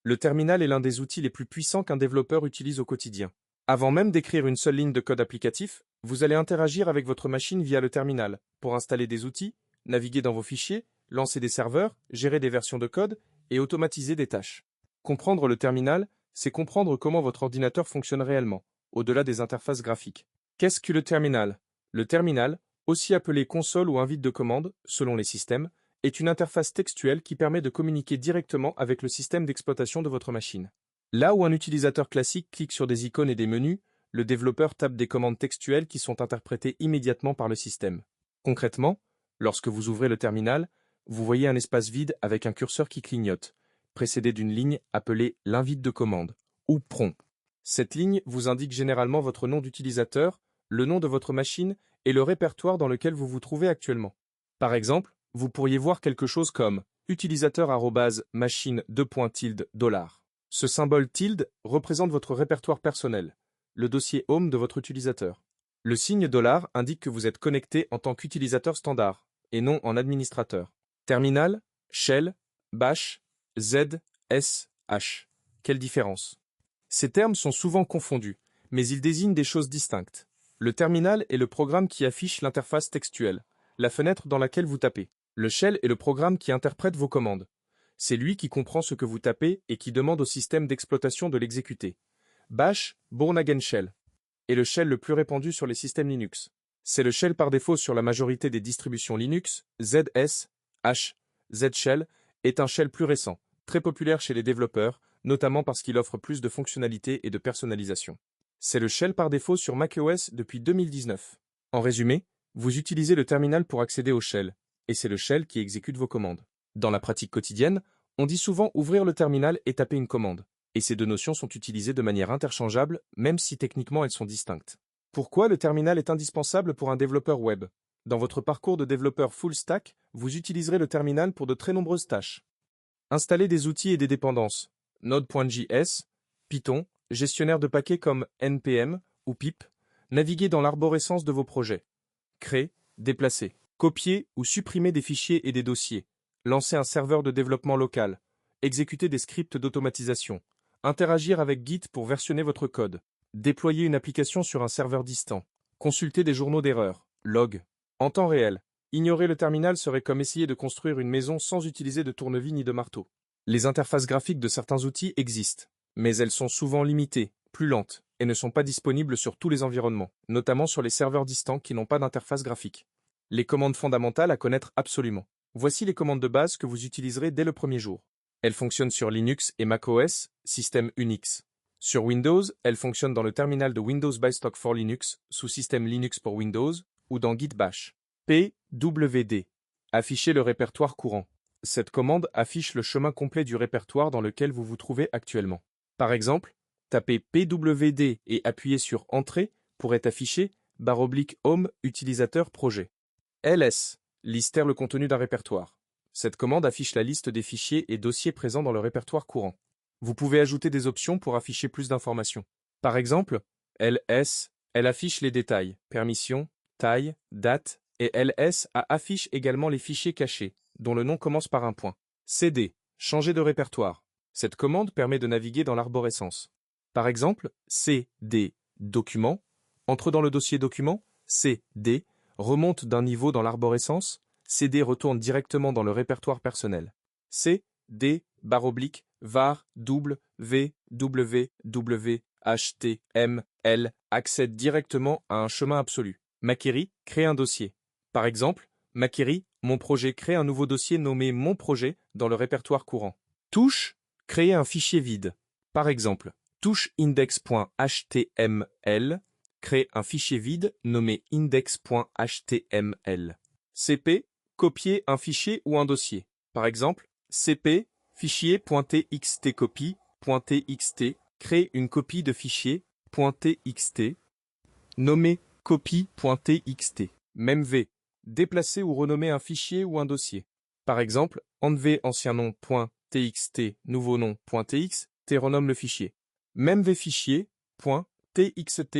Le terminal est l'un des outils les plus puissants qu'un développeur utilise au quotidien. Avant même d'écrire une seule ligne de code applicatif, vous allez interagir avec votre machine via le terminal pour installer des outils, naviguer dans vos fichiers, lancer des serveurs, gérer des versions de code et automatiser des tâches. Comprendre le terminal, c'est comprendre comment votre ordinateur fonctionne réellement, au-delà des interfaces graphiques. Qu'est-ce que le terminal? Le terminal, aussi appelé console ou invite de commande, selon les systèmes, est une interface textuelle qui permet de communiquer directement avec le système d'exploitation de votre machine. Là où un utilisateur classique clique sur des icônes et des menus, le développeur tape des commandes textuelles qui sont interprétées immédiatement par le système. Concrètement, lorsque vous ouvrez le terminal, vous voyez un espace vide avec un curseur qui clignote, précédé d'une ligne appelée l'invite de commande, ou PROM. Cette ligne vous indique généralement votre nom d'utilisateur, le nom de votre machine et le répertoire dans lequel vous vous trouvez actuellement. Par exemple, vous pourriez voir quelque chose comme utilisateur@machine. $. Ce symbole tilde représente votre répertoire personnel, le dossier Home de votre utilisateur. Le signe $ indique que vous êtes connecté en tant qu'utilisateur standard, et non en administrateur. Terminal, Shell, Bash, Z, S, H. Quelle différence? Ces termes sont souvent confondus, mais ils désignent des choses distinctes. Le terminal est le programme qui affiche l'interface textuelle, la fenêtre dans laquelle vous tapez. Le shell est le programme qui interprète vos commandes. C'est lui qui comprend ce que vous tapez et qui demande au système d'exploitation de l'exécuter. Bash, Bourne Again Shell, est le shell le plus répandu sur les systèmes Linux. C'est le shell par défaut sur la majorité des distributions Linux. ZS, H, Z-Shell est un shell plus récent, très populaire chez les développeurs, notamment parce qu'il offre plus de fonctionnalités et de personnalisation. C'est le shell par défaut sur macOS depuis 2019. En résumé, vous utilisez le terminal pour accéder au shell, et c'est le shell qui exécute vos commandes. Dans la pratique quotidienne, on dit souvent ouvrir le terminal et taper une commande, et ces deux notions sont utilisées de manière interchangeable, même si techniquement elles sont distinctes. Pourquoi le terminal est indispensable pour un développeur web? Dans votre parcours de développeur full stack, vous utiliserez le terminal pour de très nombreuses tâches. Installer des outils et des dépendances, Node.js, Python, gestionnaire de paquets comme NPM ou pip, naviguer dans l'arborescence de vos projets, créer, déplacer, copier ou supprimer des fichiers et des dossiers, lancer un serveur de développement local, exécuter des scripts d'automatisation, interagir avec Git pour versionner votre code, déployer une application sur un serveur distant, consulter des journaux d'erreurs, log. En temps réel, ignorer le terminal serait comme essayer de construire une maison sans utiliser de tournevis ni de marteau. Les interfaces graphiques de certains outils existent, mais elles sont souvent limitées, plus lentes, et ne sont pas disponibles sur tous les environnements, notamment sur les serveurs distants qui n'ont pas d'interface graphique. Les commandes fondamentales à connaître absolument. Voici les commandes de base que vous utiliserez dès le premier jour. Elles fonctionnent sur Linux et macOS, système Unix. Sur Windows, elles fonctionnent dans le terminal de Windows by Stock for Linux, sous système Linux pour Windows, ou dans Git Bash. PWD. Afficher le répertoire courant. Cette commande affiche le chemin complet du répertoire dans lequel vous vous trouvez actuellement. Par exemple, tapez PWD et appuyez sur Entrée pour être affiché /home utilisateur projet. LS. Lister le contenu d'un répertoire. Cette commande affiche la liste des fichiers et dossiers présents dans le répertoire courant. Vous pouvez ajouter des options pour afficher plus d'informations. Par exemple, LS, elle affiche les détails, permissions, taille, date, et LS affiche également les fichiers cachés, dont le nom commence par un point. CD, changer de répertoire. Cette commande permet de naviguer dans l'arborescence. Par exemple, CD, document, entre dans le dossier document, CD, remonte d'un niveau dans l'arborescence, CD retourne directement dans le répertoire personnel. CD, var, HTML, accède directement à un chemin absolu. Maquery, crée un dossier. Par exemple, Maquery, mon projet crée un nouveau dossier nommé mon projet dans le répertoire courant. Touche, créer un fichier vide. Par exemple, touche index.html, crée un fichier vide nommé index.html. CP, copier un fichier ou un dossier. Par exemple, CP, fichier.txtcopy.txt, crée une copie de fichier .txt, nommé copie.txt. Même V, déplacer ou renommer un fichier ou un dossier. Par exemple, enlever ancien nom .txt, nouveau nom .txt, renomme le fichier. Même V fichier .txt,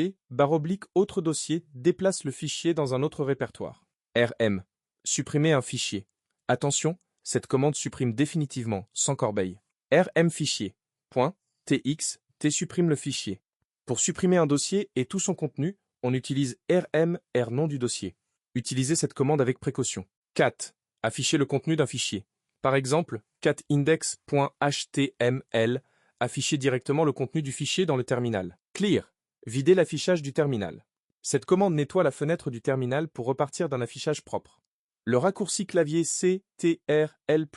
autre dossier, déplace le fichier dans un autre répertoire. RM, supprimer un fichier. Attention, cette commande supprime définitivement, sans corbeille. RM fichier. .txt supprime le fichier. Pour supprimer un dossier et tout son contenu, on utilise rm nom du dossier. Utilisez cette commande avec précaution. cat afficher le contenu d'un fichier. Par exemple, catindex.html afficher directement le contenu du fichier dans le terminal. Clear vider l'affichage du terminal. Cette commande nettoie la fenêtre du terminal pour repartir d'un affichage propre. Le raccourci clavier CTRL+L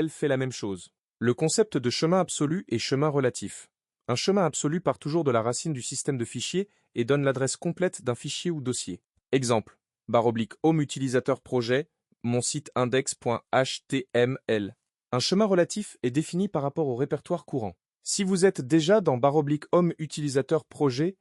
fait la même chose. Le concept de chemin absolu et chemin relatif. Un chemin absolu part toujours de la racine du système de fichiers et donne l'adresse complète d'un fichier ou dossier. Exemple, /home utilisateur projet, mon site index.html. Un chemin relatif est défini par rapport au répertoire courant. Si vous êtes déjà dans /home utilisateur projet,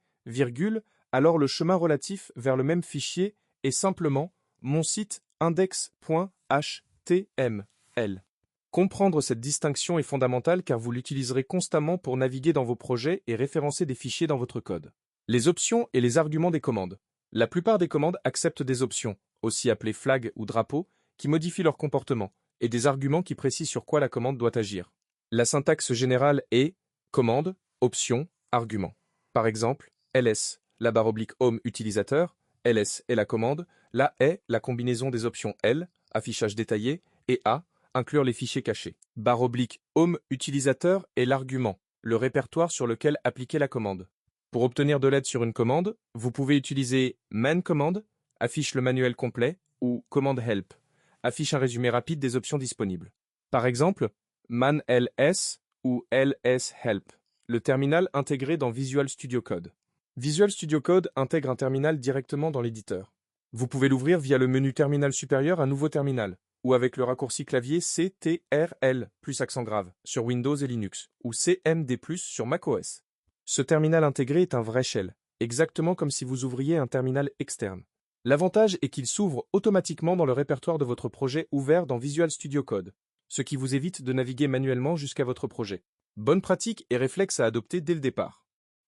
alors le chemin relatif vers le même fichier est simplement mon site index.html. Comprendre cette distinction est fondamental car vous l'utiliserez constamment pour naviguer dans vos projets et référencer des fichiers dans votre code. Les options et les arguments des commandes. La plupart des commandes acceptent des options, aussi appelées flags ou drapeaux, qui modifient leur comportement, et des arguments qui précisent sur quoi la commande doit agir. La syntaxe générale est commande, option, argument. Par exemple, ls, /home utilisateur, ls est la commande, la est la combinaison des options L, affichage détaillé, et A, inclure les fichiers cachés. /home utilisateur est l'argument, le répertoire sur lequel appliquer la commande. Pour obtenir de l'aide sur une commande, vous pouvez utiliser man command, affiche le manuel complet, ou command help, affiche un résumé rapide des options disponibles. Par exemple, man ls ou ls help, le terminal intégré dans Visual Studio Code. Visual Studio Code intègre un terminal directement dans l'éditeur. Vous pouvez l'ouvrir via le menu terminal supérieur, un nouveau terminal, ou avec le raccourci clavier CTRL plus accent grave sur Windows et Linux, ou CMD+ sur macOS. Ce terminal intégré est un vrai shell, exactement comme si vous ouvriez un terminal externe. L'avantage est qu'il s'ouvre automatiquement dans le répertoire de votre projet ouvert dans Visual Studio Code, ce qui vous évite de naviguer manuellement jusqu'à votre projet. Bonne pratique et réflexe à adopter dès le départ.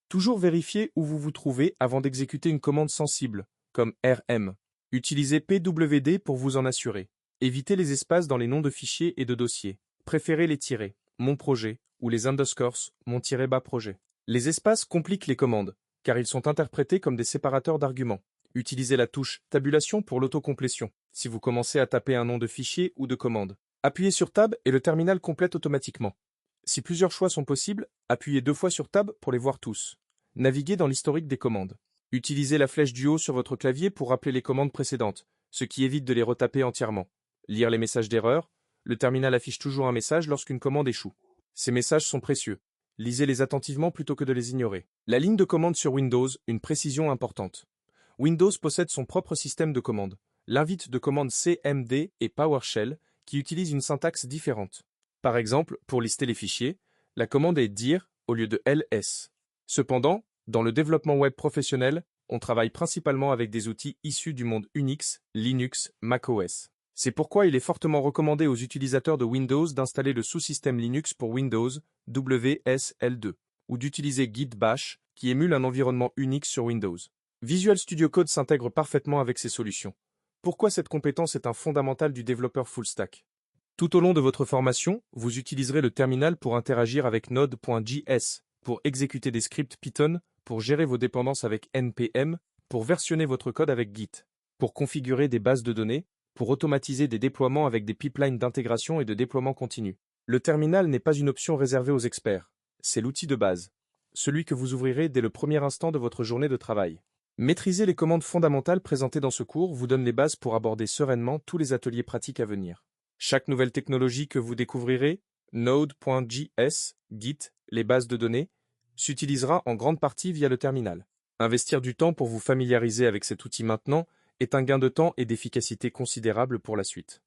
Toujours vérifier où vous vous trouvez avant d'exécuter une commande sensible, comme rm. Utilisez pwd pour vous en assurer. Évitez les espaces dans les noms de fichiers et de dossiers. Préférez les tirets, mon projet, ou les underscores, mon-bas projet. Les espaces compliquent les commandes, car ils sont interprétés comme des séparateurs d'arguments. Utilisez la touche tabulation pour l'autocomplétion, si vous commencez à taper un nom de fichier ou de commande. Appuyez sur Tab et le terminal complète automatiquement. Si plusieurs choix sont possibles, appuyez 2 fois sur Tab pour les voir tous. Naviguez dans l'historique des commandes. Utilisez la flèche du haut sur votre clavier pour rappeler les commandes précédentes, ce qui évite de les retaper entièrement. Lire les messages d'erreur. Le terminal affiche toujours un message lorsqu'une commande échoue. Ces messages sont précieux. Lisez-les attentivement plutôt que de les ignorer. La ligne de commande sur Windows, une précision importante. Windows possède son propre système de commande, l'invite de commande CMD et PowerShell, qui utilisent une syntaxe différente. Par exemple, pour lister les fichiers, la commande est dir au lieu de ls. Cependant, dans le développement web professionnel, on travaille principalement avec des outils issus du monde Unix, Linux, macOS. C'est pourquoi il est fortement recommandé aux utilisateurs de Windows d'installer le sous-système Linux pour Windows, WSL2, ou d'utiliser Git Bash, qui émule un environnement Unix sur Windows. Visual Studio Code s'intègre parfaitement avec ces solutions. Pourquoi cette compétence est un fondamental du développeur full stack? Tout au long de votre formation, vous utiliserez le terminal pour interagir avec Node.js, pour exécuter des scripts Python, pour gérer vos dépendances avec NPM, pour versionner votre code avec Git, pour configurer des bases de données, pour automatiser des déploiements avec des pipelines d'intégration et de déploiement continu. Le terminal n'est pas une option réservée aux experts, c'est l'outil de base, celui que vous ouvrirez dès le premier instant de votre journée de travail. Maîtriser les commandes fondamentales présentées dans ce cours vous donne les bases pour aborder sereinement tous les ateliers pratiques à venir. Chaque nouvelle technologie que vous découvrirez, Node.js, Git, les bases de données, s'utilisera en grande partie via le terminal. Investir du temps pour vous familiariser avec cet outil maintenant est un gain de temps et d'efficacité considérable pour la suite.